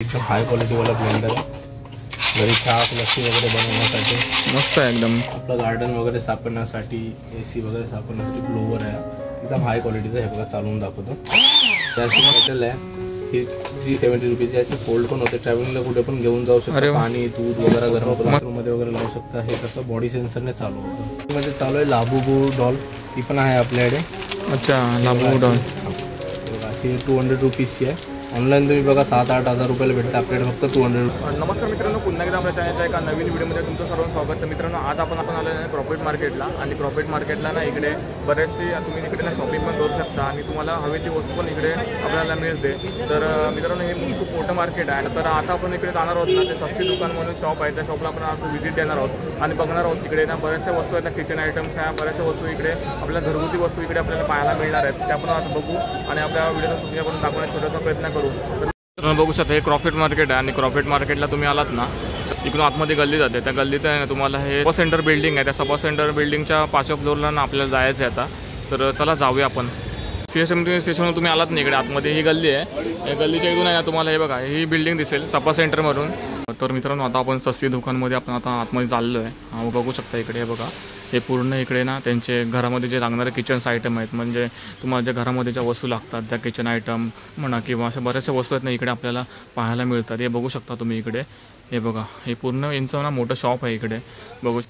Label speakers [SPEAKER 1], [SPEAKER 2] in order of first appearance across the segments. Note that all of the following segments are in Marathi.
[SPEAKER 1] एकदम हाय क्वालिटी वाला ब्लेंडर आहे. घरी चहा लस्सी वगैरे बनवण्यासाठी
[SPEAKER 2] मस्त आहे एकदम.
[SPEAKER 1] आपलं गार्डन वगैरे साफ करण्यासाठी, AC वगैरे साफ करण्यासाठी ब्लोवर आहे. एकदम हाय क्वालिटीचा. हे बघा चालवून दाखवतो. त्याची मेटल आहे. ही 370 रुपीची. याचे फोल्ड पण होते. ट्रॅव्हलिंगला कुठे पण घेऊन जाऊ शकता. पाणी दूध वगैरे गरम बाथरूममध्ये वगैरे लावू शकता. हे कसं बॉडी सेन्सरने चालू होतं. मध्ये चालू आहे लाबूबू डॉल. ती पण आहे आपल्याकडे.
[SPEAKER 2] अच्छा, लाबूबू डॉल
[SPEAKER 1] अशी 200 रुपीजची आहे. ऑनलाईन तुम्ही बघा 7-8 हजार रुपयाला भेटतं. आपल्याकडे फक्त 200 रुपये.
[SPEAKER 2] नमस्कार मित्रांनो, पुन्हा एकदा आपल्या चॅनलच्या एका नवीन व्हिडिओमध्ये तुमचं सर्वांचं स्वागत. तर मित्रांनो, आज आपण आलो आहे प्रॉफिट मार्केटला. आणि प्रॉफिट मार्केटला ना इकडे बरेचसे तुम्ही इकडे ना शॉपिंग पण करू शकता आणि तुम्हाला हवी ती वस्तू पण इकडे आपल्याला मिळते. तर मित्रांनो, हे खूप मोठं मार्केट आहे. तर आता आपण इकडे जाणार आहोत ना, ते सस्ती दुकान म्हणून शॉप आहे. त्या शॉपला आपण आज व्हिजिट देणार आहोत आणि बघणार आहोत. तिकडे ना बऱ्याचशा वस्तू आहेत ना, किचन आयटम्स आहे. बऱ्याचशा वस्तू इकडे आपल्या घरगुती वस्तू इकडे आपल्याला पाहायला मिळणार आहेत. ते आपण आज बघू आणि आपल्या व्हिडिओ तुमच्याकडून दाखवण्याचा छोटासा प्रयत्न करू. तर बघू शकता, हे प्रॉफिट मार्केट आहे. आणि प्रॉफिट मार्केटला तुम्ही आलात ना, इकडून आतमध्ये गल्ली जाते. त्या गल्लीत आहे ना तुम्हाला हे सपा सेंटर बिल्डिंग आहे. त्या सपा सेंटर बिल्डिंगच्या 5व्या फ्लोअरला ना आपल्याला जायचं आहे आता. तर चला जाऊया आपण. स्टेशनवर तुम्ही आलात ना, इकडे आतमध्ये ही गल्ली आहे. या गल्लीच्या इथून आहे ना तुम्हाला हे बघा ही बिल्डिंग दिसेल सपा सेंटरमधून. तर मित्रांनो, आता आपण सस्ती दुकानमध्ये आपण आता आतमध्ये चाललो आहे. बघू शकता इकडे हे बघा, हे पूर्ण इकडे ना त्यांचे घरामध्ये जे लागणारे किचन्स आयटम आहेत. म्हणजे तुम्हाला ज्या घरामध्ये ज्या वस्तू लागतात त्या किचन आयटम म्हणा किंवा अशा बऱ्याचशा वस्तू आहेत ना इकडे आपल्याला पाहायला मिळतात. हे बघू शकता तुम्ही इकडे. हे बघा, हे पूर्ण यांचं ना मोठं शॉप आहे इकडे. बघू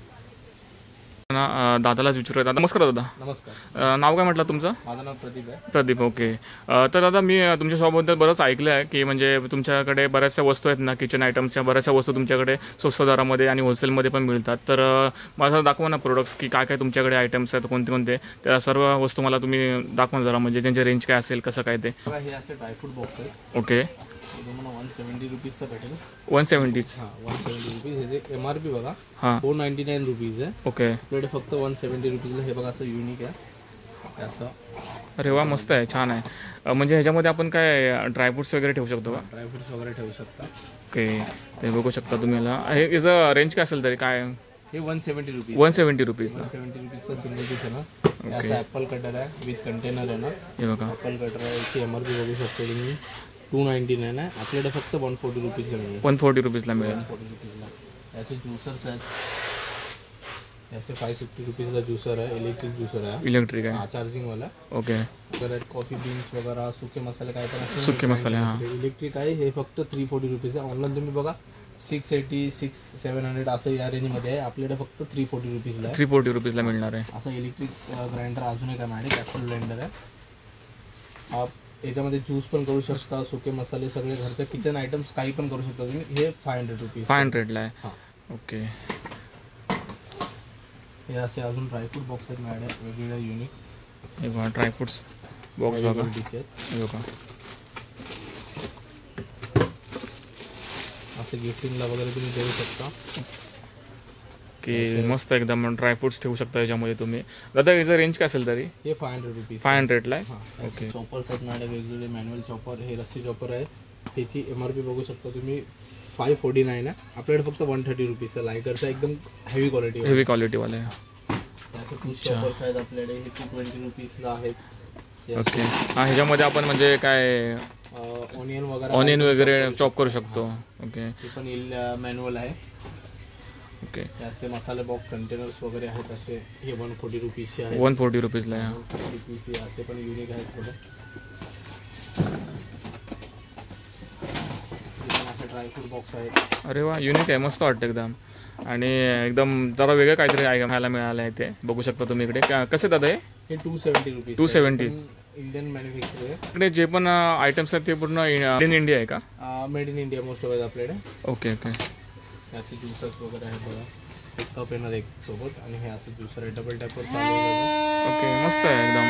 [SPEAKER 2] ना, दादालाच विचारूया. दादा नमस्कार. दादा
[SPEAKER 1] नमस्कार.
[SPEAKER 2] नाव काय म्हटलं तुमचं?
[SPEAKER 1] माझं नाव प्रदीप आहे.
[SPEAKER 2] प्रदीप, ओके. तर दादा मी तुमच्या शॉपबद्दल बरंच ऐकलं आहे की म्हणजे तुमच्याकडे बऱ्याचशा वस्तू आहेत ना, किचन आयटम्सच्या बऱ्याचशा वस्तू तुमच्याकडे स्वस्त दरामध्ये आणि होलसेलमध्ये पण मिळतात. तर मला दाखवा ना प्रोडक्ट्स की काय काय तुमच्याकडे आयटम्स आहेत, कोणते कोणते. त्या सर्व वस्तू मला तुम्ही दाखवा जरा, म्हणजे त्यांचे रेंज काय असेल, कसं काय ते.
[SPEAKER 1] हे असे ड्रायफ्रूट बॉक्स आहे.
[SPEAKER 2] ओके.
[SPEAKER 1] तुम्हाला 170 रुपीजचं भेटेल.
[SPEAKER 2] 170.
[SPEAKER 1] हां, 170 रुपीज. हे जे MRP बघा,
[SPEAKER 2] हां,
[SPEAKER 1] 499 रुपीज आहे.
[SPEAKER 2] ओके.
[SPEAKER 1] आपल्याकडे फक्त 170 रुपीजला. हे बघा असं युनिक आहे असं.
[SPEAKER 2] अरे वा, मस्त आहे, छान आहे. म्हणजे ह्याच्यामध्ये आपण काय ड्रायफ्रुट्स वगैरे ठेवू शकतो का?
[SPEAKER 1] ड्रायफ्रुट्स वगैरे ठेवू शकता.
[SPEAKER 2] ओके, ते बघू शकता तुम्ही. मला हे याचं रेंज काय असेल तरी काय?
[SPEAKER 1] हे 170 रुपीज.
[SPEAKER 2] 170 रुपीजला.
[SPEAKER 1] 170 रुपीजचा सिंगल पीस आहे ना. याचा ॲपल कटर आहे विथ कंटेनर आहे ना.
[SPEAKER 2] हे बघा,
[SPEAKER 1] ॲपल कटर आहे. याची MRP बघू शकतो तुम्ही 299 आहे. आपल्याकडे फक्त 140 रुपीजला मिळेल.
[SPEAKER 2] 140 रुपीजला मिळेल.
[SPEAKER 1] 140 रुपीजला. याचे ज्युसर्स आहेत. याचे 550 रुपीजला ज्युसर आहे. इलेक्ट्रिक ज्युसर आहे.
[SPEAKER 2] इलेक्ट्रिक आहे.
[SPEAKER 1] चार्जिंगवाला.
[SPEAKER 2] ओके.
[SPEAKER 1] परत कॉफी बीन्स वगैरे सुके मसाले काय पण असतील.
[SPEAKER 2] सुके मसाले, हां.
[SPEAKER 1] इलेक्ट्रिक आहे. हे फक्त 340 रुपीज आहे. ऑनलाईन तुम्ही बघा 680, 700 असं या रेंजमध्ये आहे. आपल्याकडे फक्त 340 रुपीजला आहे.
[SPEAKER 2] 340 रुपीजला मिळणार आहे.
[SPEAKER 1] असं इलेक्ट्रिक ग्राइंडर अजून एक आहे माझ्याकडे. कॅप्सूल ग्राइंडर आहे. हा याच्यामध्ये ज्यूस पण करू शकता. सुके मसाले सगळे घरचे किचन आयटम्स काही पण करू शकता तुम्ही. हे 500 रुपीज.
[SPEAKER 2] 500ला आहे.
[SPEAKER 1] हां,
[SPEAKER 2] ओके.
[SPEAKER 1] हे असे अजून ड्रायफ्रूट बॉक्स आहेत माझ्याकडे वेगवेगळ्या युनिक.
[SPEAKER 2] हे बघा ड्रायफ्रुट्स बॉक्स बघा. हे बघा,
[SPEAKER 1] असे गिफ्टिंगला वगैरे तुम्ही देऊ शकता.
[SPEAKER 2] की मस्त एकदम ड्रायफ्रुट्स ठेवू शकता याच्यामध्ये तुम्ही. दादा याचं रेंज काय असेल तरी?
[SPEAKER 1] हे 500 रुपीज.
[SPEAKER 2] 500ला आहे.
[SPEAKER 1] हां,
[SPEAKER 2] ओके.
[SPEAKER 1] चॉपर्स आहेत माझ्याकडे वेगवेगळे. मॅन्युअल चॉपर, हे रस्सी चॉपर आहे. ह्याची MRP बघू शकता तुम्ही 549 आहे. आपल्याकडे फक्त 130 रुपीजचा लायगरचा एकदम हेवी क्वालिटी.
[SPEAKER 2] हेवी क्वालिटीवाले आहे.
[SPEAKER 1] असे पुश चॉपर्स आहेत आपल्याकडे. हे 220 रुपीजला आहेत.
[SPEAKER 2] ओके. हां, ह्याच्यामध्ये आपण म्हणजे काय ऑनियन वगैरे चॉप करू शकतो. ओके.
[SPEAKER 1] हे पण मॅन्युअल आहे.
[SPEAKER 2] ओके.
[SPEAKER 1] असे मसाले बॉक्स कंटेनर्स वगैरे आहेत असे. हे 140 रुपीजचे आहे.
[SPEAKER 2] 140 रुपीजला आहे.
[SPEAKER 1] 140 रुपीजचे असे पण युनिक आहेत थोडे. ड्रायफ्रूट बॉक्स आहेत.
[SPEAKER 2] अरे वा, युनिक आहे, मस्त वाटतं एकदम. आणि एकदम जरा वेगळं काहीतरी खायला मिळालं आहे. ते बघू शकता तुम्ही इकडे. कसे दादा
[SPEAKER 1] हे 270 रुपीज.
[SPEAKER 2] 270.
[SPEAKER 1] इंडियन मॅन्युफॅक्चर आहे.
[SPEAKER 2] इकडे जे पण आयटम्स आहेत ते पूर्ण मेड इन इंडिया आहे का?
[SPEAKER 1] Made in India most of आहेत आपल्याकडे.
[SPEAKER 2] Okay okay.
[SPEAKER 1] असे ज्युसर्स वगैरे आहेत बघा. एक कप येणार एक सोबत. आणि हे असं ज्युसर आहे. डबल टॅपवर चालू होतं.
[SPEAKER 2] ओके, मस्त आहे एकदम.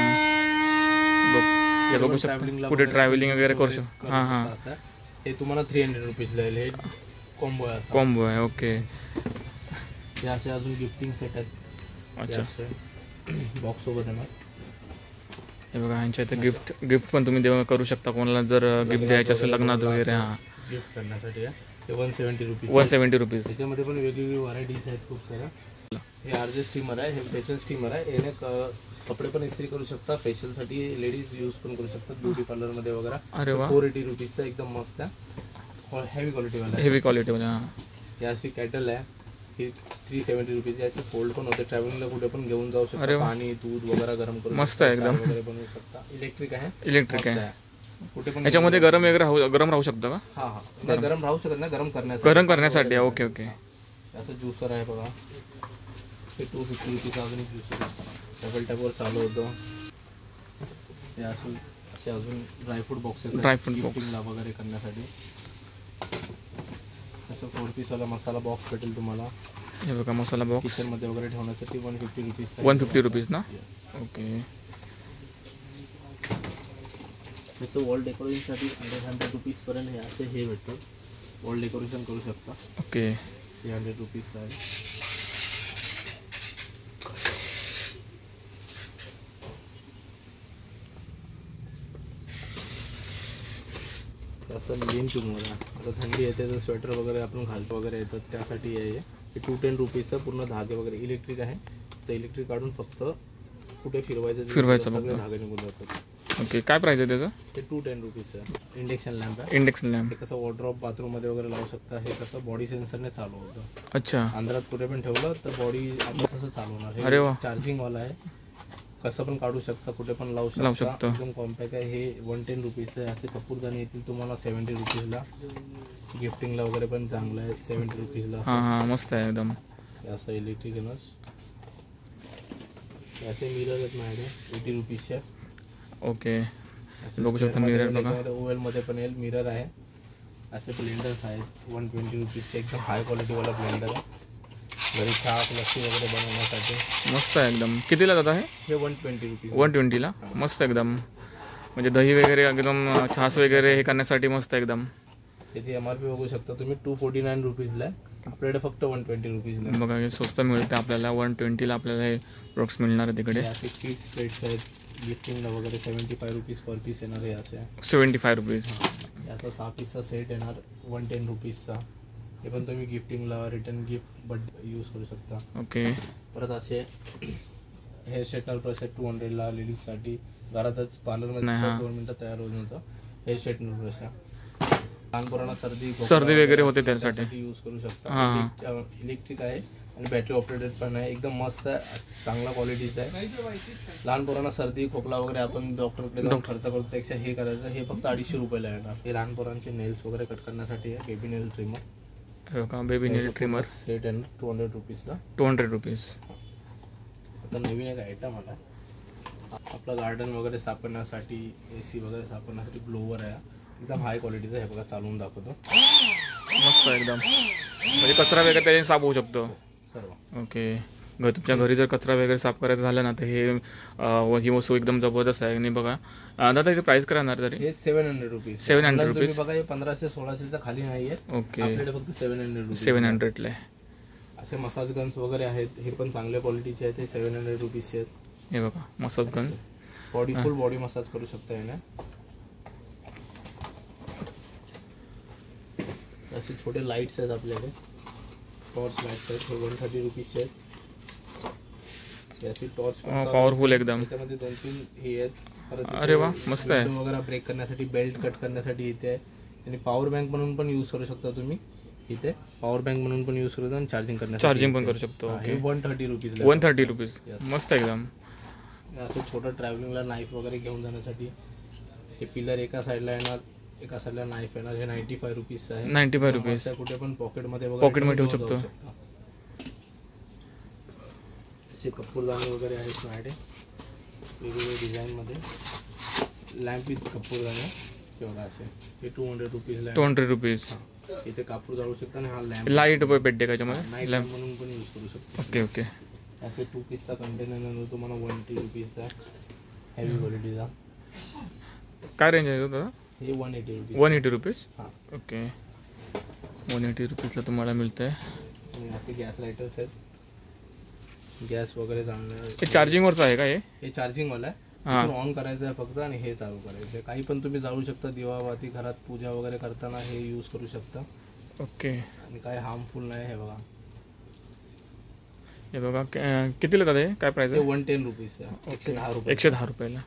[SPEAKER 2] बघू शकता कुठे ट्रॅव्हलिंग वगैरे करू शकतो. हां हां.
[SPEAKER 1] हे तुम्हाला 300 रुपीजला येईल. हे कॉम्बो आहे असा.
[SPEAKER 2] कॉम्बो आहे. ओके.
[SPEAKER 1] हे असे अजून गिफ्टिंग सेट आहेत.
[SPEAKER 2] अच्छा.
[SPEAKER 1] बॉक्स सोबत येणार.
[SPEAKER 2] हे बघा, ह्यांच्या इथे गिफ्ट पण तुम्ही करू शकता कोणाला जर गिफ्ट द्यायचं असेल लग्नात वगैरे. हां,
[SPEAKER 1] गिफ्ट करण्यासाठी आहे. ते 170 रुपीज.
[SPEAKER 2] 170 रुपीज.
[SPEAKER 1] त्याच्यामध्ये पण वेगवेगळी व्हरायटीज आहेत खूप साऱ्या. हे RJ स्टीमर आहे. हे फेशियल स्टीमर आहे. याने कपडे पण इस्त्री करू शकता. फेशियलसाठी लेडीज यूज पण करू शकतात ब्युटी पार्लरमध्ये वगैरे.
[SPEAKER 2] अरे वा.
[SPEAKER 1] 480 रुपीजचा एकदम मस्त आहे. हेवी क्वालिटीवाला आहे.
[SPEAKER 3] हेवी क्वालिटीवाला. हां.
[SPEAKER 1] ही अशी कॅटल आहे, ही 370 रुपीची. असे फोल्ड पण होते, ट्रॅव्हलिंगला कुठे पण घेऊन जाऊ
[SPEAKER 3] अरे
[SPEAKER 1] शकता.
[SPEAKER 3] वा.
[SPEAKER 1] पाणी दूध वगैरे गरम करू
[SPEAKER 3] मस्त
[SPEAKER 1] शकता,
[SPEAKER 3] आहे एकदम.
[SPEAKER 1] चहा वगैरे बनवू शकता. इलेक्ट्रिक आहे.
[SPEAKER 3] इलेक्ट्रिक
[SPEAKER 1] मस्त
[SPEAKER 3] आहे.
[SPEAKER 1] कुठे पण
[SPEAKER 3] याच्यामध्ये गरम वगैरे गरम राहू शकतं का?
[SPEAKER 1] हा हा नाही, गरम राहू शकत नाही,
[SPEAKER 3] गरम करण्यासाठी. Okay okay.
[SPEAKER 1] असं ज्युसर आहे बघा, हे 250 रुपीचं अजून ज्युसर डबल टॅपवर चालू होतं. हे असे अजून ड्रायफ्रूट बॉक्सेस
[SPEAKER 3] ड्रायफ्रूट बॉक्स
[SPEAKER 1] गिफ्टिंगला वगैरे करण्यासाठी. असं 4 पीसवाला मसाला बॉक्स भेटेल तुम्हाला.
[SPEAKER 3] हे बघा मसाला बॉक्स
[SPEAKER 1] किचनमध्ये वगैरे ठेवण्यासाठी 150 रुपीज.
[SPEAKER 3] 150 रुपीज ना?
[SPEAKER 1] येस.
[SPEAKER 3] ओके.
[SPEAKER 1] जसं वॉल डेकोरेशनसाठी 100 रुपीजपर्यंत हे असे हे भेटतं. वॉल डेकोरेशन करू शकता.
[SPEAKER 3] ओके.
[SPEAKER 1] 300 रुपीजचं आहे. असं लिन तुम्हाला आता थंडी येते तर स्वेटर वगैरे आपण घालतो वगैरे येतात, त्यासाठी आहे हे 210 रुपीजचं. पूर्ण धागे वगैरे इलेक्ट्रिक आहे. तर इलेक्ट्रिक काढून फक्त कुठे फिरवायचं सगळे धागे निघून जातात.
[SPEAKER 3] ओके. काय प्राइस आहे त्याचं?
[SPEAKER 1] हे 210 रुपीजचं इंडक्शन लॅम्प आहे.
[SPEAKER 3] Induction lamp.
[SPEAKER 1] हे कसं वॉर्डरोब बाथरूममध्ये वगैरे लावू शकता. हे कसं बॉडी सेन्सरने चालू होतं.
[SPEAKER 3] अच्छा.
[SPEAKER 1] अंधारात कुठे पण ठेवलं तर बॉडी आपण कसं चालवणार.
[SPEAKER 3] अरे वा.
[SPEAKER 1] हे चार्जिंगवाला आहे, कसं पण काढू शकता, कुठे पण लावू
[SPEAKER 3] लावू
[SPEAKER 1] शकता.
[SPEAKER 3] शकतो.
[SPEAKER 1] एकदम कॉम्पॅक्ट आहे. हे 110 रुपीजचं आहे. असे कपूरदानी येतील तुम्हाला 70 रुपीजला. गिफ्टिंगला वगैरे पण चांगलं आहे 70 रुपीजला.
[SPEAKER 3] हां हां मस्त आहे एकदम.
[SPEAKER 1] असं इलेक्ट्रिक येणंच. असे मिरर आहेत माझ्याकडे 80 रुपीजचे.
[SPEAKER 3] ओके. बघू शकता मिरर बघा.
[SPEAKER 1] ओवेलमध्ये पण येईल मिरर आहे. असे ब्लेंडर्स आहेत 120 रुपीजचे. एकदम हाय क्वालिटीवाला ब्लेंडर आहे, घरी चहा लस्सी वगैरे बनवण्यासाठी.
[SPEAKER 3] मस्त आहे एकदम. कितीला जात आहे
[SPEAKER 1] हे 120 रुपीज.
[SPEAKER 3] 120ला. मस्त एकदम. म्हणजे दही वगैरे एकदम छास वगैरे हे करण्यासाठी मस्त एकदम.
[SPEAKER 1] त्याची MRP बघू शकता तुम्ही 249 रुपीजला आहे. आपल्याकडे फक्त 120 रुपीजला.
[SPEAKER 3] बघा हे स्वस्त मिळते आपल्याला. 120ला आपल्याला हे प्रोडक्ट्स मिळणार आहे तिकडे.
[SPEAKER 1] असे किड्स प्लेट्स आहेत गिफ्टिंगला वगैरे 75 रुपीज पर पीस येणार आहे. असे
[SPEAKER 3] 75 रुपीज.
[SPEAKER 1] याचा 6 पीसचा सेट येणार 110 रुपीजचा. हे पण तुम्ही गिफ्टिंगला रिटर्न गिफ्ट यूज करू शकता.
[SPEAKER 3] ओके.
[SPEAKER 1] परत असे हेअर स्ट्रेटनर ब्रश आहेत 200ला लेडीजसाठी. घरातच पार्लरमध्ये 2 मिनिटात तयार होऊन होतं. हेअर स्ट्रेटनर ब्रश आहे. लहान पोरांना सर्दी
[SPEAKER 3] वगैरे होते त्यासाठी
[SPEAKER 1] यूज करू शकता. इलेक्ट्रिक आहे आणि बॅटरी ऑपरेटेड पण आहे. एकदम मस्त आहे, चांगला क्वालिटीचा आहे. लहान पोरांना सर्दी खोकला वगैरे आपण डॉक्टरकडे जाऊन खर्च करतो त्यापेक्षा हे करायचं. हे फक्त 250 रुपयाला येणार. हे लहान पोरांचे नेल्स वगैरे कट करण्यासाठी आहे. बेबी नेल ट्रिमर.
[SPEAKER 3] हो का. बेबी नेल ट्रिमर
[SPEAKER 1] सेट आहे 200 रुपीजचा.
[SPEAKER 3] 200 रुपीज.
[SPEAKER 1] आता नवीन एक आयटम आला आपलं गार्डन वगैरे सापडण्यासाठी, AC वगैरे सापडण्यासाठी ब्लोवर आहे. एकदम हाय क्वालिटीचा आहे. बघा चालवून दाखवतो.
[SPEAKER 3] मस्त एकदम. म्हणजे कचरा वगैरे त्याने साफ होऊ शकतो
[SPEAKER 1] सर्व.
[SPEAKER 3] ओके. तुमच्या घरी जर कचरा वगैरे साफ करायचा झाला ना तर ही वस्तू एकदम जबरदस्त आहे. आणि बघा दादा याची प्राइस काय राहणार तरी?
[SPEAKER 1] हे 700 रुपीज.
[SPEAKER 3] 700 रुपीज.
[SPEAKER 1] बघा हे 1500-1600च्या खाली नाही आहे.
[SPEAKER 3] ओके.
[SPEAKER 1] आपल्याकडे फक्त 700 रुपीज.
[SPEAKER 3] 700ला.
[SPEAKER 1] असे मसाज गन्स वगैरे आहेत. हे पण चांगल्या क्वालिटीचे आहेत. हे 700 रुपीजचे आहेत.
[SPEAKER 3] हे बघा मसाज गन.
[SPEAKER 1] फुल बॉडी मसाज करू शकता याने. असे छोटे लाईट्स आहेत आपल्याकडे, टॉर्च लाईट्स आहेत. हे 130 रुपीजचे आहेत. असे टॉर्च
[SPEAKER 3] पॉवरफुल एकदम.
[SPEAKER 1] त्यामध्ये 2-3 हे आहेत.
[SPEAKER 3] अरे वा मस्त आहे.
[SPEAKER 1] वगैरे ब्रेक करण्यासाठी, बेल्ट कट करण्यासाठी इथे आहे. आणि पॉवर बँक म्हणून पण यूज करू शकता तुम्ही. इथे पॉवर बँक म्हणून पण यूज करू आणि चार्जिंग करण्यासाठी
[SPEAKER 3] चार्जिंग पण करू शकतो.
[SPEAKER 1] हे 130 रुपीज.
[SPEAKER 3] 130 रुपीज. मस्त एकदम.
[SPEAKER 1] असं छोटं ट्रॅव्हलिंगला नाईफ वगैरे घेऊन जाण्यासाठी. हे पिलर एका साईडला येणार, एका साईडला नाईफ येणार. हे 95 रुपीजचं आहे.
[SPEAKER 3] 95 रुपीज.
[SPEAKER 1] कुठे पण पॉकेटमध्ये
[SPEAKER 3] ठेवू शकतो.
[SPEAKER 1] असे कपूरदानी वगैरे आहेत माझ्याकडे वेगवेगळे डिझाईनमध्ये. लॅम्प विथ कपूरदानी किंवा असे. हे 200 रुपीजला.
[SPEAKER 3] 200 रुपीज.
[SPEAKER 1] इथे कापूर जाळू शकता. आणि हा लॅम्प
[SPEAKER 3] लाईट पेटते त्याच्यामध्ये.
[SPEAKER 1] नाईट लॅम्प म्हणून पण यूज करू शकतो.
[SPEAKER 3] Okay okay.
[SPEAKER 1] असे 2 पीसचा कंटेनर तुम्हाला 180 रुपीजचा. हेवी क्वालिटीचा.
[SPEAKER 3] काय रेंज आहे दादा?
[SPEAKER 1] हे 180 रुपीज.
[SPEAKER 3] 180 रुपीज.
[SPEAKER 1] हां
[SPEAKER 3] ओके. 180 रुपीजला तुम्हाला मिळतं आहे.
[SPEAKER 1] आणि असे गॅस लायटर्स आहेत. गॅस वगैरे चालणार.
[SPEAKER 3] हे चार्जिंगवरचं आहे का? हे
[SPEAKER 1] चार्जिंगवाला आहे. ऑन करायचं आहे फक्त आणि हे चालू करायचं आहे. काही पण तुम्ही जाळू शकता. दिवाबाती घरात पूजा वगैरे करताना हे यूज करू शकता.
[SPEAKER 3] ओके.
[SPEAKER 1] आणि काय हार्मफुल नाही. हे बघा,
[SPEAKER 3] हे बघा कितीला दादा हे काय प्राइस आहे?
[SPEAKER 1] 110 रुपीज आहे. 110 रुपये.
[SPEAKER 3] 110 रुपयाला.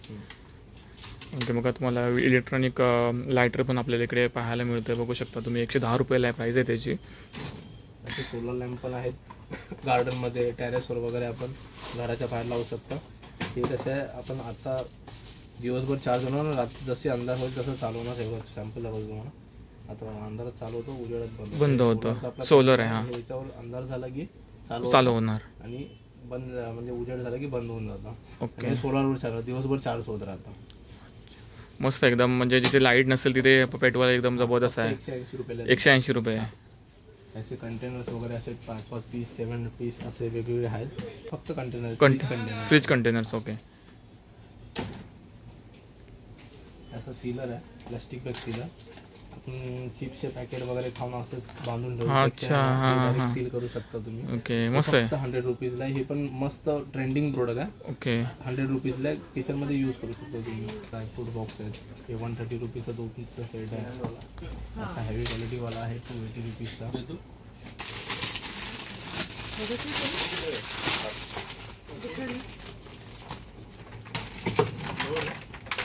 [SPEAKER 3] ओके, बघा तुम्हाला इलेक्ट्रॉनिक लायटर पण आपल्याला इकडे पाहायला मिळतं. बघू शकता तुम्ही 110 रुपयाला प्राईज आहे त्याची.
[SPEAKER 1] असे सोलर लॅम्प पण आहेत गार्डनमध्ये, टेरेसवर वगैरे आपण घराच्या बाहेर लावू शकता. हे कसं आहे, आपण आता दिवसभर चार्ज होणार, रात्री जसे अंधार होईल तसं चालवणार. हे सॅम्पल दाखवतो तुम्हाला. आता अंधारात चालू होतो, उजेडात
[SPEAKER 3] बंद होतं. सोलर आहे हा.
[SPEAKER 1] याच्यावर अंधार झाला की
[SPEAKER 3] चालू होणार
[SPEAKER 1] आणि बंद, म्हणजे उजेड झाला की बंद होऊन जातं.
[SPEAKER 3] ओके,
[SPEAKER 1] सोलरवर चालू, दिवसभर चार्ज होत राहतं.
[SPEAKER 3] मस्त एकदम. म्हणजे जिथे लाईट नसेल तिथे पेटवायला एकदम जबरदस्त आहे.
[SPEAKER 1] 180 रुपयाला.
[SPEAKER 3] 180 रुपये.
[SPEAKER 1] असे कंटेनर्स वगैरे असे 5-5 पीस, 7 पीस असे वेगवेगळे आहेत. फक्त कंटेनर,
[SPEAKER 3] फ्रीज कंटेनर्स. ओके,
[SPEAKER 1] असं सीलर आहे, प्लास्टिक बॅग सीलर. आपण चिप्सचे पॅकेट वगैरे खाऊन असंच बांधून
[SPEAKER 3] अच्छा,
[SPEAKER 1] सील करू शकता तुम्ही.
[SPEAKER 3] ओके, मस्त आहे.
[SPEAKER 1] 100 रुपीजला. हे पण मस्त ट्रेंडिंग प्रोडक्ट आहे.
[SPEAKER 3] ओके,
[SPEAKER 1] 100 रुपीजला किचनमध्ये यूज करू शकतो तुम्ही. ड्रायफ्रूट बॉक्स आहेत. हे 130 रुपीजचा 2 पीसचा सेट आहे. असा हेवी क्वालिटीवाला आहे 280 रुपीजचा.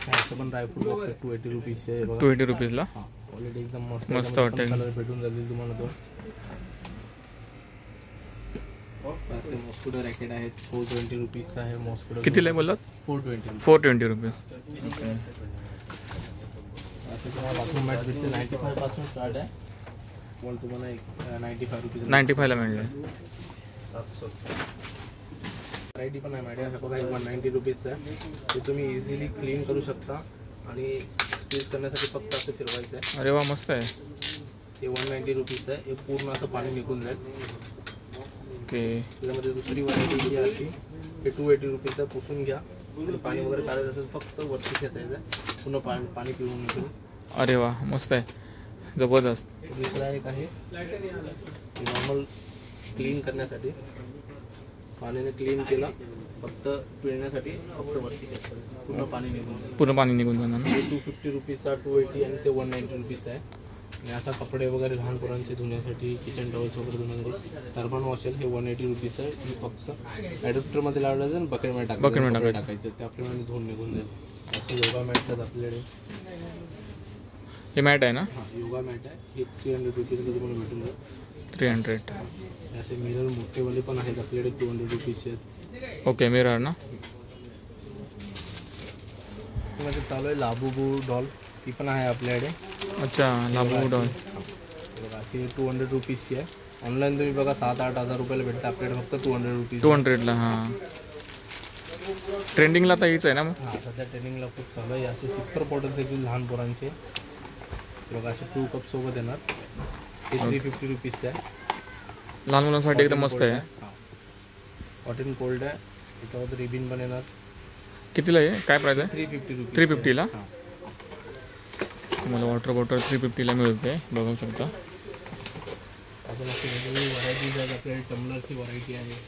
[SPEAKER 1] ह्याचं पण ड्रायफ्रूट बॉक्स आहे 280 रुपीजचे.
[SPEAKER 3] 280 रुपीजला.
[SPEAKER 1] क्वालिटी एकदम मस्त
[SPEAKER 3] मस्त वाटेल.
[SPEAKER 1] कलर भेटून जातील तुम्हाला. तो मॉस्किटो रॅकेट आहेत 420 रुपीजचा आहे. मॉस्किटो
[SPEAKER 3] कितीला आहे बोललात?
[SPEAKER 1] 420
[SPEAKER 3] रुपीज. ओके,
[SPEAKER 1] असं तुम्हाला बाथरूम मॅट भेटते 95 पासून स्टार्ट आहे. पण तुम्हाला 95 रुपीज
[SPEAKER 3] 95ला मिळेल.
[SPEAKER 1] 700 व्हरायटी पण आहे मॅडम. हे बघा 190 रुपीजचं आहे. ते तुम्ही इझिली क्लीन करू शकता आणि स्क्वीज करण्यासाठी फक्त असं फिरवायचं आहे.
[SPEAKER 3] अरे वा, मस्त आहे.
[SPEAKER 1] हे 190 रुपीजचं आहे. हे पूर्ण असं पाणी निघून जाईल.
[SPEAKER 3] ओके,
[SPEAKER 1] त्याच्यामध्ये दुसरी व्हरायटी ही अशी, हे 280 रुपीजचं. पुसून घ्या. पाणी वगैरे काढायचं असेल फक्त वरती खेचायचं, पूर्ण पाणी पिळून निघून.
[SPEAKER 3] अरे वा, मस्त आहे, जबरदस्त.
[SPEAKER 1] दुसरा एक आहे नॉर्मल क्लीन करण्यासाठी. पाण्याने क्लीन केला, फक्त पिळण्यासाठी फक्त वरती खेचायचं, पूर्ण पाणी निघून जाईल.
[SPEAKER 3] पूर्ण पाणी निघून जाणार.
[SPEAKER 1] 250 रुपीजचा 280 आणि ते 190 रुपीजचा आहे. आणि असा कपडे वगैरे लहान पोरांचे धुण्यासाठी, किचन टॉवेल्स वगैरे धुण्यासाठी टर्बन वॉशर हे 180 रुपीज आहे. हे फक्त ॲडॅप्टरमध्ये लावलं आणि बकेटमध्ये टाकायचं, ते आपल्याला धुवून निघून जाईल. असे योगा मॅट्स आहेत आपल्याकडे.
[SPEAKER 3] हे मॅट आहे ना?
[SPEAKER 1] हां, योगा मॅट आहे. हे 300 रुपीजला तुम्हाला भेटून जाईल.
[SPEAKER 3] 300.
[SPEAKER 1] असे मिरर मोठेवाले पण आहेत आपल्याकडे 200 रुपीजचे आहेत.
[SPEAKER 3] ओके, मिरर ना?
[SPEAKER 1] मध्ये चालू आहे लाबूबू डॉल, ती पण आहे आपल्याकडे.
[SPEAKER 3] अच्छा, लाबू डॉल.
[SPEAKER 1] बघा अशी 200 रुपीजची आहे. ऑनलाईन तुम्ही बघा 7-8 हजार रुपयाला भेटतं. आपल्याकडे फक्त 200 रुपीज.
[SPEAKER 3] 200ला. हां, ट्रेंडिंगला तर हीच आहे ना मग?
[SPEAKER 1] हां, सध्या ट्रेनिंगला खूप चालू आहे. असे सिप्पर बॉटल्स येतील लहान पोरांचे. बघा असे 2 कप सोबत येणार. हे 350 रुपीजचं आहे.
[SPEAKER 3] लहान मुलांसाठी एकदम मस्त आहे.
[SPEAKER 1] हॉट अँड कोल्ड आहे. त्याच्यावर रिबिन पण येणार.
[SPEAKER 3] कितीला आहे? काय प्राईस आहे?
[SPEAKER 1] 350 रुपीज.
[SPEAKER 3] 350ला तुम्हाला वॉटर बॉटल 350ला मिळते, बघू शकता.
[SPEAKER 1] अजून अशी वेगवेगळी व्हरायटीज आहेत आपल्याकडे. टम्बलरची व्हरायटी आहे.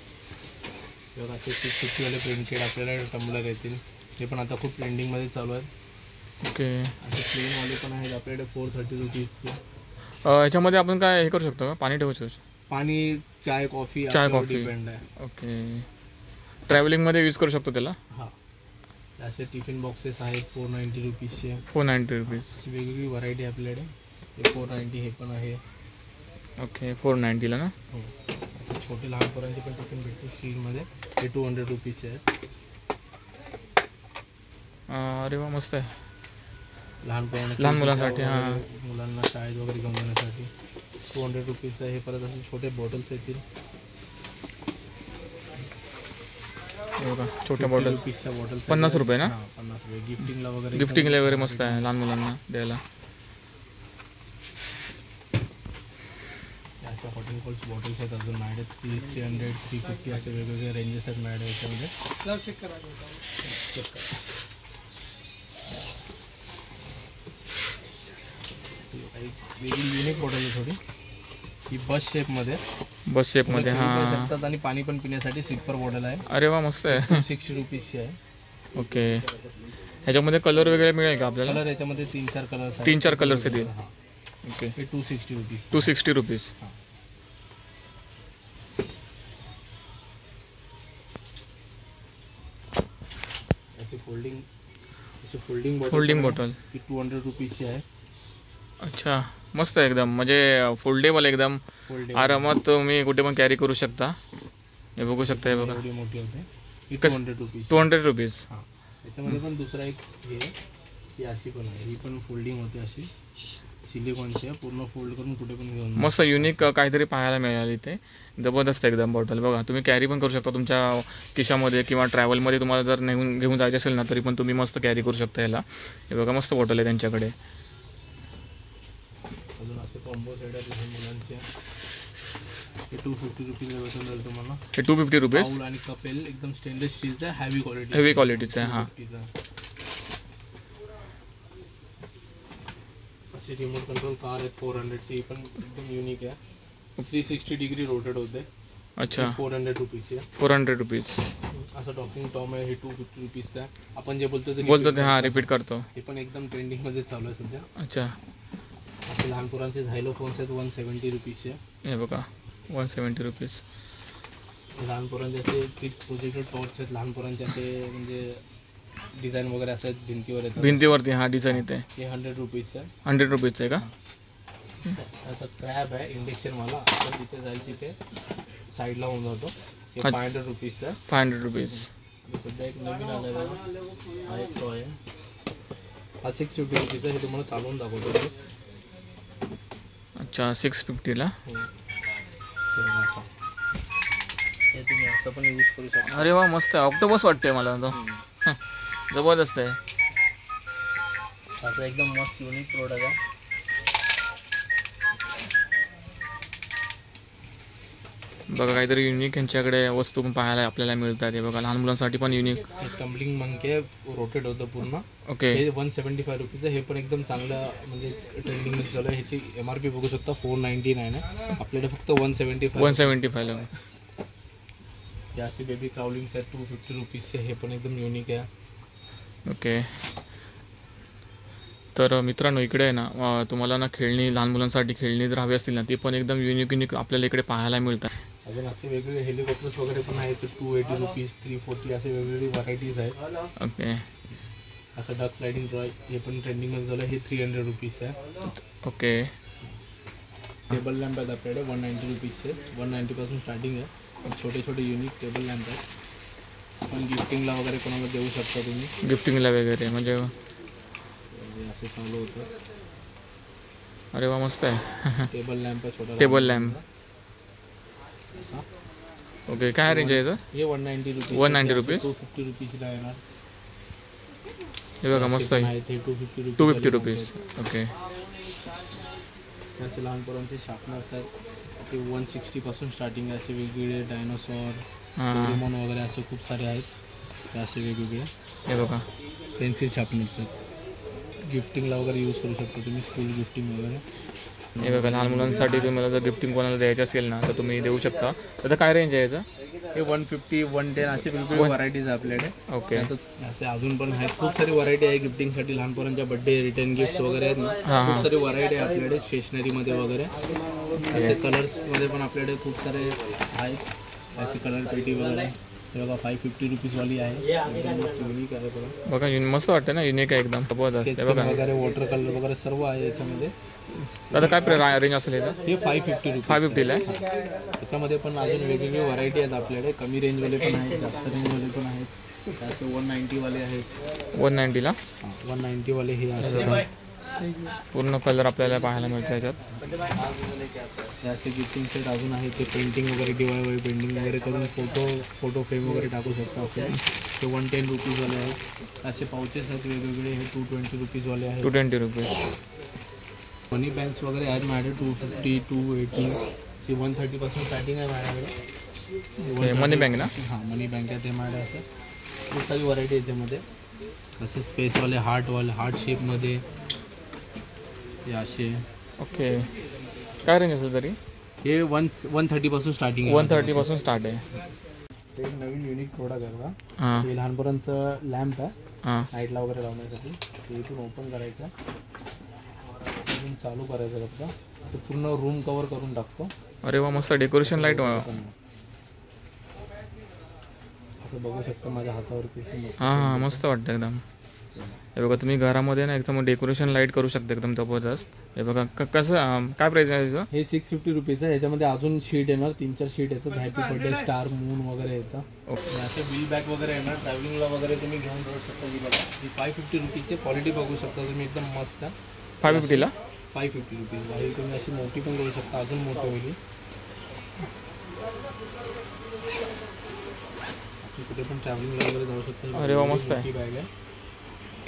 [SPEAKER 1] बघा असे 650वाले प्रिंटेड आपल्याला टम्बलर येतील. ते पण आता खूप ट्रेंडिंगमध्ये चालू आहेत.
[SPEAKER 3] ओके,
[SPEAKER 1] असे प्लेनवाले पण आहेत आपल्याकडे 430 रुपीजचे.
[SPEAKER 3] ह्याच्यामध्ये आपण काय हे करू शकतो का? पाणी ठेवू शकतो?
[SPEAKER 1] पाणी, चाय, कॉफी डिपेंड आहे.
[SPEAKER 3] ओके, ट्रॅव्हलिंगमध्ये यूज करू शकतो त्याला.
[SPEAKER 1] हां, असे टिफिन बॉक्सेस आहेत 490 रुपीजचे.
[SPEAKER 3] 490 रुपीज.
[SPEAKER 1] वेगवेगळी व्हरायटी आपल्याकडे. हे 490 हे पण आहे.
[SPEAKER 3] ओके, 490ला ना?
[SPEAKER 1] हो, असे छोटे लहान पोरांचे पण टिफिन भेटते स्टीलमध्ये. हे 200 रुपीजचे आहेत.
[SPEAKER 3] अरे वा, मस्त आहे.
[SPEAKER 1] लहान
[SPEAKER 3] मुलांसाठी. हां,
[SPEAKER 1] मुलांना शाळेत वगैरे घेऊन जाण्यासाठी 200 रुपीजचं आहे. परत असे छोटे बॉटल्स येतील.
[SPEAKER 3] बघा, छोट्या बॉटल
[SPEAKER 1] रुपीजच्या बॉटल्स
[SPEAKER 3] 50 रुपये ना?
[SPEAKER 1] 50 रुपये. गिफ्टिंगला
[SPEAKER 3] वगैरे मस्त आहे लहान मुलांना द्यायला.
[SPEAKER 1] अशा हॉट अँड कोल्ड बॉटल्स आहेत अजून मॅड आहेत. 300, 350 असे वेगवेगळे रेंजेस आहेत मॅड याच्यामध्ये. चेक करा. वेगळी युनिक बॉटल आहे थोडी. ही बस शेपमध्ये.
[SPEAKER 3] हां,
[SPEAKER 1] आणि पाणी पण पिण्यासाठी सिप्पर बॉटल आहे.
[SPEAKER 3] अरे वा, मस्त आहे.
[SPEAKER 1] 260 रुपीजची आहे.
[SPEAKER 3] ओके, ह्याच्यामध्ये कलर वगैरे मिळेल का आपल्याला?
[SPEAKER 1] कलर याच्यामध्ये 3-4 कलर्स.
[SPEAKER 3] 3-4 कलर्स येतील. ओके,
[SPEAKER 1] हे 260 रुपीज.
[SPEAKER 3] 260 रुपीज.
[SPEAKER 1] असे फोल्डिंग अशी फोल्डिंग
[SPEAKER 3] फोल्डिंग बॉटल.
[SPEAKER 1] ही 200 रुपीजची आहे.
[SPEAKER 3] अच्छा, मस्त आहे एकदम, म्हणजे फोल्डेबल एकदम.
[SPEAKER 1] फोल्डेबल
[SPEAKER 3] आरामात तुम्ही कुठे पण कॅरी करू शकता. हे बघू शकता, हे बघा
[SPEAKER 1] एवढी मोठी होते. ही
[SPEAKER 3] कस-
[SPEAKER 1] 200 रुपीज.
[SPEAKER 3] 200 रुपीज.
[SPEAKER 1] हां, त्याच्यामध्ये पण दुसरा एक हे आहे, ही अशी पण आहे. ही पण फोल्डिंग होते, अशी सिलिकॉनची आहे. पूर्ण फोल्ड करून कुठे पण घेऊन जा.
[SPEAKER 3] मस्त युनिक काहीतरी पाहायला मिळालं इथे. जबरदस्त एकदम बॉटल. बघा, तुम्ही कॅरी पण करू शकता तुमच्या खिशामध्ये किंवा ट्रॅव्हलमध्ये. तुम्हाला जर घेऊन जायचं असेल ना, तरी पण तुम्ही मस्त कॅरी करू शकता याला. हे बघा, मस्त बॉटल आहे त्यांच्याकडे.
[SPEAKER 1] अजून असे कॉम्बो सेट आहेत लहान मुलांचे. हे 250 रुपीजला भेटून जाईल तुम्हाला.
[SPEAKER 3] हे 250 रुपीज.
[SPEAKER 1] बाउल आणि कपेल एकदम स्टेनलेस स्टीलचा आहे, हेवी क्वालिटी.
[SPEAKER 3] हेवी क्वालिटीचं आहे. हां,
[SPEAKER 1] असे रिमोट कंट्रोल कार आहेत 400ची. ही पण एकदम युनिक आहे. 360 डिग्री रोटेट होते.
[SPEAKER 3] अच्छा,
[SPEAKER 1] 400 रुपीजची आहे.
[SPEAKER 3] 400 रुपीज.
[SPEAKER 1] असं टॉकिंग टॉम आहे. हे 250 रुपीजचं आहे. आपण जे बोलतो ते
[SPEAKER 3] ते. हां, रिपीट करतो.
[SPEAKER 1] हे पण एकदम ट्रेंडिंगमध्ये चालू आहे सध्या.
[SPEAKER 3] अच्छा,
[SPEAKER 1] असे लहान पोरांचे झायलो फोन्स आहेत 170 रुपीजचे.
[SPEAKER 3] हे बघा 170 रुपीज.
[SPEAKER 1] लहान पोरांचे असे किड्स प्रोजेक्टेड टॉर्च आहेत. लहान पोरांचे असे म्हणजे डिझाईन वगैरे असं भिंतीवर येतात.
[SPEAKER 3] भिंतीवरती हा डिझाईन येते.
[SPEAKER 1] हे 100 रुपीजचं आहे.
[SPEAKER 3] 100 रुपीजचं आहे का?
[SPEAKER 1] असं क्रॅब आहे इंडक्शनवाला. आपण तिथे जाईल तिथे साईडला होऊन जातो. हे 500 रुपीजचं आहे.
[SPEAKER 3] 500 रुपीज.
[SPEAKER 1] आणि सध्या एक नवीन आलेला हा एक टॉय आहे. हा 650 रुपीजचा. हे तुम्हाला चालवून दाखवतो.
[SPEAKER 3] अच्छा, 650ला.
[SPEAKER 1] हे तुम्ही असं पण यूज करू शकता.
[SPEAKER 3] अरे वा, मस्त आहे. ऑक्टोबस वाटते मला तो. जबरदस्त आहे.
[SPEAKER 1] असं एकदम मस्त युनिक प्रोडक्ट आहे.
[SPEAKER 3] बघा, काहीतरी युनिक यांच्याकडे वस्तू पण पाहायला आपल्याला मिळतात. हे बघा, लहान मुलांसाठी पण युनिक.
[SPEAKER 1] हे टम्बलिंग मंकी आहे, रोटेट होतं पूर्ण.
[SPEAKER 3] ओके,
[SPEAKER 1] हे 175 रुपीजचं. हे पण एकदम चांगलं म्हणजे ट्रेंडिंगमध्ये चालू आहे. ह्याची MRP बघू शकता 499 आहे. आपल्याकडे फक्त 175.
[SPEAKER 3] 175ला.
[SPEAKER 1] हे असे बेबी क्राउलिंग्स आहेत 250 रुपीजचे. हे पण एकदम युनिक आहे.
[SPEAKER 3] ओके, तर मित्रांनो, इकडे आहे ना तुम्हाला ना खेळणी, लहान मुलांसाठी खेळणी जर हवी असतील ना, ती पण एकदम युनिक आपल्याला इकडे पाहायला मिळतात.
[SPEAKER 1] अजून असे वेगवेगळे हेलिकॉप्टर्स वगैरे पण आहेत. 280 रुपीज, 340 असे वेगवेगळी व्हरायटीज आहेत.
[SPEAKER 3] ओके,
[SPEAKER 1] असं डक स्लायडिंग टॉय हे पण ट्रेंडिंगमध्ये झालं. हे 300 रुपीजचं आहे.
[SPEAKER 3] ओके.
[SPEAKER 1] टेबल लॅम्प आहेत आपल्याकडे 190 रुपीजचे. 190पासून स्टार्टिंग आहे. छोटे छोटे युनिक टेबल लॅम्प आहेत. आपण गिफ्टिंगला वगैरे कोणाला देऊ शकता तुम्ही.
[SPEAKER 3] गिफ्टिंगला वगैरे म्हणजे
[SPEAKER 1] असे चालू होतं.
[SPEAKER 3] अरे वा, मस्त आहे.
[SPEAKER 1] टेबल लॅम्प आहे छोटा.
[SPEAKER 3] Table lamp.
[SPEAKER 1] असा.
[SPEAKER 3] ओके, काय रेंज आहे याचं?
[SPEAKER 1] हे 190 रुपीज.
[SPEAKER 3] 190 रुपीज.
[SPEAKER 1] 250 रुपीजला येणार.
[SPEAKER 3] हे बघा, मस्त आहे.
[SPEAKER 1] हे 250 रुपीज.
[SPEAKER 3] 250 रुपीज. ओके.
[SPEAKER 1] असे लहान पोरांचे शार्पनर्स आहेत. ते 160पासून स्टार्टिंग आहे. असे वेगवेगळे डायनोसॉर, डोरेमॉन वगैरे असे खूप सारे आहेत. हे असे वेगवेगळे.
[SPEAKER 3] हे बघा,
[SPEAKER 1] पेन्सिल शार्पनर्स आहेत. गिफ्टिंगला वगैरे यूज करू शकता तुम्ही, स्कूल गिफ्टिंग वगैरे.
[SPEAKER 3] हे बघा, लहान मुलांसाठी तुम्हाला जर गिफ्टिंग कोणाला द्यायचं असेल ना, तर तुम्ही देऊ शकता. तर काय रेंज आहे याचं?
[SPEAKER 1] हे 150, 110 असे वेगवेगळे व्हरायटीज आहे आपल्याकडे.
[SPEAKER 3] ओके.
[SPEAKER 1] असे अजून पण आहेत. खूप सारी व्हरायटी आहे गिफ्टिंगसाठी. लहान पोरांच्या बर्थडे रिटर्न गिफ्ट वगैरे आहेत ना, खूप सारी व्हरायटी आहे आपल्याकडे. स्टेशनरीमध्ये वगैरे असे कलर्समध्ये पण आपल्याकडे खूप सारे आहेत. असे कलर पेटी वगैरे. हे बघा 550 रुपीजवाली आहे. एकदम मस्त युनिक आहे.
[SPEAKER 3] बघा, मस्त वाटतं ना, युनिक आहे एकदम.
[SPEAKER 1] स्केच पेन वगैरे, वॉटर कलर वगैरे सर्व आहे याच्यामध्ये.
[SPEAKER 3] आता काय रेंज असेल याचं?
[SPEAKER 1] हे 550 रुपीज.
[SPEAKER 3] 550ला आहे.
[SPEAKER 1] त्याच्यामध्ये पण अजून वेगवेगळी व्हरायटी आहेत आपल्याकडे. कमी रेंजवाले पण आहेत, जास्त रेंजवाले पण आहेत. असे 190वाले आहेत.
[SPEAKER 3] 190ला.
[SPEAKER 1] 190वाले हे असे
[SPEAKER 3] पूर्ण कलर आपल्याला पाहायला मिळतं याच्यात.
[SPEAKER 1] हे असे गिफ्टिंग सेट अजून आहेत. ते पेंटिंग वगैरे, DIY पेंटिंग वगैरे करून फोटो फ्रेम वगैरे टाकू शकता. असे ते 110 रुपीजवाले आहेत. असे पाउचेस आहेत वेगवेगळे. हे 220 रुपीजवाले आहेत.
[SPEAKER 3] 220 रुपीज.
[SPEAKER 1] मनी बँक्स वगैरे आहेत माझ्याकडे. 250, 280, 130पासून स्टार्टिंग आहे माझ्याकडे.
[SPEAKER 3] मनी बँक ना?
[SPEAKER 1] हां, मनी बँक आहे ते माझ्याकडे. असं खूप सारी व्हरायटी आहे त्यामध्ये. असे स्पेसवाले, हार्ट शेपमध्ये हे असे.
[SPEAKER 3] ओके, काय रेंज असेल तरी?
[SPEAKER 1] हे 130पासून स्टार्टिंग आहे.
[SPEAKER 3] 130पासून स्टार्ट आहे.
[SPEAKER 1] ते एक नवीन युनिक प्रोडक्ट आहे बघा.
[SPEAKER 3] हां
[SPEAKER 1] हे लहानपोरांचं लॅम्प आहे
[SPEAKER 3] हां.
[SPEAKER 1] नाईटला वगैरे लावण्यासाठी. ते इथून ओपन करायचं, इथून चालू करायचं फक्त. ते पूर्ण रूम कवर करून टाकतो.
[SPEAKER 3] अरे वा, मस्त डेकोरेशन लाईट.
[SPEAKER 1] असं बघू शकता माझ्या हातावरती.
[SPEAKER 3] हां हां, मस्त वाटतं एकदम. हे बघा तुम्ही घरामध्ये ना एकदम डेकोरेशन लाईट करू शकता एकदम जबरदस्त. हे बघा कसं काय प्राइस आहे त्याचं?
[SPEAKER 1] हे 650 रुपीज आहे. याच्यामध्ये अजून शीट येणार, 3-4 शीट येतात. हॅपी बर्थडे, स्टार, मून वगैरे येतं.
[SPEAKER 3] ओके.
[SPEAKER 1] असे बिल बॅग वगैरे येणार, ट्रॅव्हलिंगला वगैरे तुम्ही घेऊन जाऊ शकता. ही बघा, ही 550 रुपीजची क्वालिटी बघू शकता तुम्ही, एकदम मस्त आहे.
[SPEAKER 3] 550ला
[SPEAKER 1] 550 रुपीज. ही तुम्ही अशी मोठी पण करू शकता, अजून मोठी होईल. कुठे पण ट्रॅव्हलिंगला वगैरे जाऊ शकता.
[SPEAKER 3] अरे वा, मस्त आहे.
[SPEAKER 1] बॅग आहे,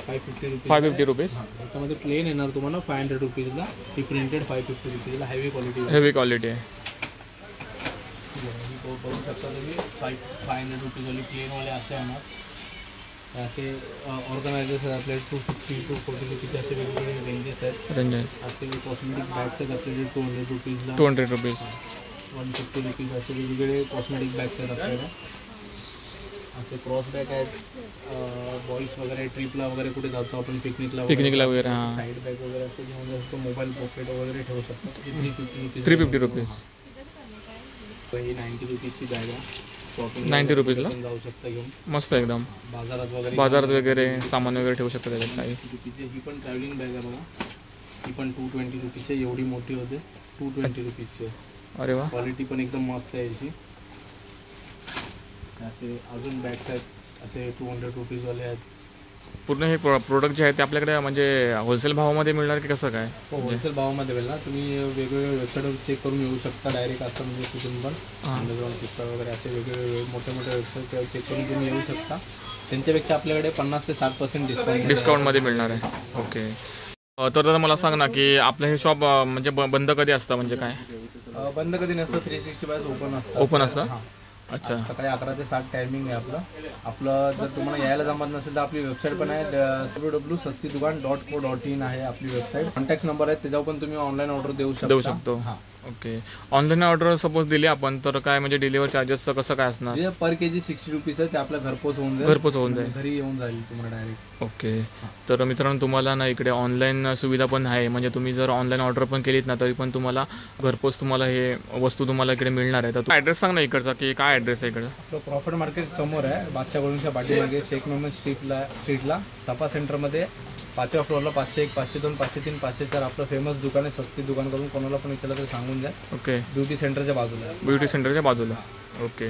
[SPEAKER 1] 550
[SPEAKER 3] रुपीज.
[SPEAKER 1] त्याच्यामध्ये प्लेन येणार तुम्हाला 500 रुपीजला. ही प्रिंटेड 550 रुपीजला, हेवी क्वालिटी आहे.
[SPEAKER 3] हेवी क्वालिटी आहे.
[SPEAKER 1] बघू शकता तुम्ही 500 रुपीजवाली प्लेनवाले असे येणार. असे ऑर्गनायझर्स आहेत आपले 250 to 40 रुपीचे असे वेगवेगळे रेंजेस आहेत. असे कॉस्मेटिक बॅग्स आहेत आपल्याकडे 200 रुपीजला,
[SPEAKER 3] 200 रुपीज,
[SPEAKER 1] 150 रुपीज असे वेगवेगळे कॉस्मेटिक बॅग्स आहेत आपल्याकडे. असे क्रॉस बॅग आहेत बॉईज वगैरे ट्रिपला वगैरे कुठे जातो आपण, पिकनिकला
[SPEAKER 3] वगैरे.
[SPEAKER 1] साईड बॅग वगैरे असं घेऊन जाऊ शकतो. मोबाईल पॉकेट वगैरे ठेवू शकतो.
[SPEAKER 3] 350 रुपीज.
[SPEAKER 1] ही 90 रुपीजची बॅग आहे. शॉपिंग
[SPEAKER 3] 90 रुपीजला
[SPEAKER 1] जाऊ शकता घेऊन.
[SPEAKER 3] मस्त एकदम.
[SPEAKER 1] बाजारात
[SPEAKER 3] वगैरे सामान वगैरे ठेवू शकता त्याच्यात काही.
[SPEAKER 1] रुपीजची ही पण ट्रॅव्हलिंग बॅग आहे बघा. ही पण 220 रुपीजची, एवढी मोठी होते. 220 रुपीजची.
[SPEAKER 3] अरे वा,
[SPEAKER 1] क्वालिटी पण एकदम मस्त आहे याची. असे अजून बॅग्स आहेत, असे 200 रुपीजवाले आहेत.
[SPEAKER 3] पूर्ण हे प्रोडक्ट जे आहेत ते आपल्याकडे म्हणजे होलसेल भावामध्ये मिळणार की कसं काय?
[SPEAKER 1] हो, होलसेल भावामध्ये मिळणार. तुम्ही वेगवेगळ्या वेबसाईटवर चेक करून येऊ शकता डायरेक्ट, असं म्हणजे कुठून पण अमेझॉन, फ्लिपकार्ट वगैरे असे वेगवेगळे मोठे वेबसाईट चेक करून तुम्ही येऊ शकता. त्यांच्यापेक्षा आपल्याकडे 50 ते 60%
[SPEAKER 3] डिस्काउंटमध्ये मिळणार आहे. ओके. तर दादा मला सांग ना की आपलं हे शॉप म्हणजे बंद कधी असतं, म्हणजे काय?
[SPEAKER 1] बंद कधी नसतं, 365 ओपन असतं.
[SPEAKER 3] ओपन असतं. अच्छा.
[SPEAKER 1] सकाळी 11 ते 7 टायमिंग आहे आपलं. जर तुम्हाला यायला जमत नसेल तर आपली वेबसाईट पण आहे, www.sastidukan.co.in आहे आपली वेबसाईट. कॉन्टॅक्ट नंबर आहे, त्याच्यावर पण तुम्ही ऑनलाईन ऑर्डर देऊ शकतो.
[SPEAKER 3] ओके. ऑनलाईन ऑर्डर सपोज दिली आपण तर काय म्हणजे डिलिव्हरी चार्जेसचं कसं काय असणार?
[SPEAKER 1] पर केजी 60 रुपीज आहे, ते आपल्या घरपोच होऊन जाईल. घरी येऊन जाईल तुम्हाला डायरेक्ट.
[SPEAKER 3] ओके. तर मित्रांनो तुम्हाला ना इकडे ऑनलाईन सुविधा पण आहे, म्हणजे तुम्ही जर ऑनलाईन ऑर्डर पण केलीत ना तरी पण तुम्हाला घरपोच तुम्हाला हे वस्तू तुम्हाला इकडे मिळणार आहे. तर ॲड्रेस सांग ना इकडचा, की काय ॲड्रेस आहे इकडे?
[SPEAKER 1] आपलं प्रॉफिट मार्केट समोर आहे, बादशाह कॉलनीच्या पाठीमागे, शेख मेहमद स्ट्रीटला सपा सेंटरमध्ये 5व्या फ्लोअरला 501, 502, 503, 504 आपलं फेमस दुकान आहे. सस्ती दुकान करून कोणाला पण विचारलं तर सांगून द्या.
[SPEAKER 3] ओके.
[SPEAKER 1] ब्युटी सेंटरच्या बाजूला.
[SPEAKER 3] ब्युटी सेंटरच्या बाजूला. ओके.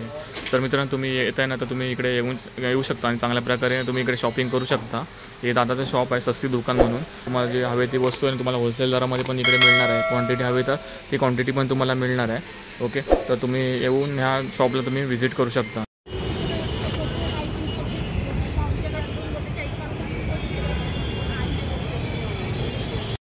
[SPEAKER 3] तर मित्रांनो तुम्ही येताय ना तर तुम्ही इकडे येऊ शकता आणि चांगल्या प्रकारे तुम्ही इकडे शॉपिंग करू शकता. हे दादाचं शॉप आहे, सस्ती दुकान म्हणून. तुम्हाला जे हवे ती वस्तू आहे तुम्हाला होलसेल दरामध्ये पण इकडे मिळणार आहे. क्वांटिटी हवी तर ती क्वांटिटी पण तुम्हाला मिळणार आहे. ओके. तर तुम्ही येऊन ह्या शॉपला तुम्ही व्हिजिट करू शकता.